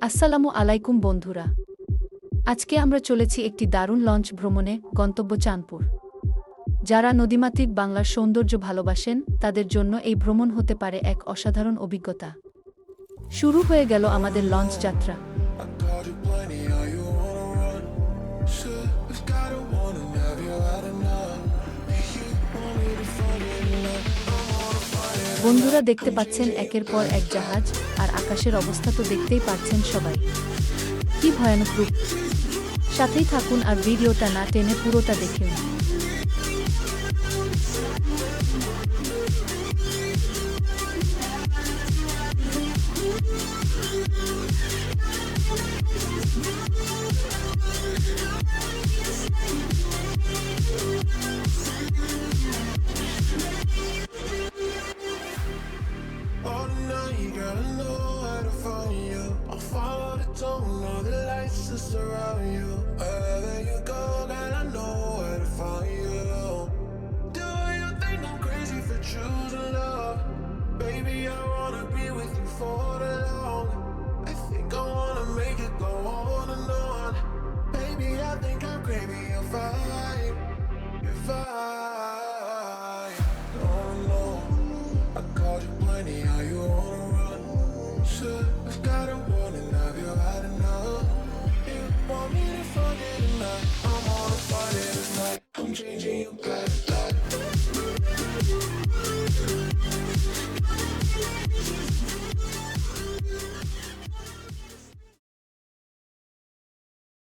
আসসালামু আলাইকুম বন্ধুরা। আজকে আমরা চলেছি একটি দারুণ লঞ্চ ভ্রমণে, গন্তব্য চাঁদপুর। যারা নদীমাতৃক বাংলার সৌন্দর্য ভালোবাসেন তাদের জন্য এই ভ্রমণ হতে পারে এক অসাধারণ অভিজ্ঞতা। শুরু হয়ে গেল আমাদের লঞ্চ যাত্রা। বন্ধুরা, দেখতে পাচ্ছেন একের পর এক জাহাজ, আর আকাশের অবস্থা তো দেখতেই পাচ্ছেন সবাই। কি ভয়ানক রূপ! সাথেই থাকুন আর ভিডিওটা না টেনে পুরোটা দেখুন। Oh, now you gotta know how to find you. I'll follow the tone of the lights that surround you. Wherever you go, girl, I know where to find you. Do you think I'm crazy for choosing love? Baby, I wanna be with you for the long. I think I wanna make it go on and on. Baby, I think I'm craving your vibe, your vibe. Oh no, I called you plenty, how you wanna run? Should I got a warning, have you had enough? You want me to forget tonight? I'm on a Friday tonight. I'm changing your path.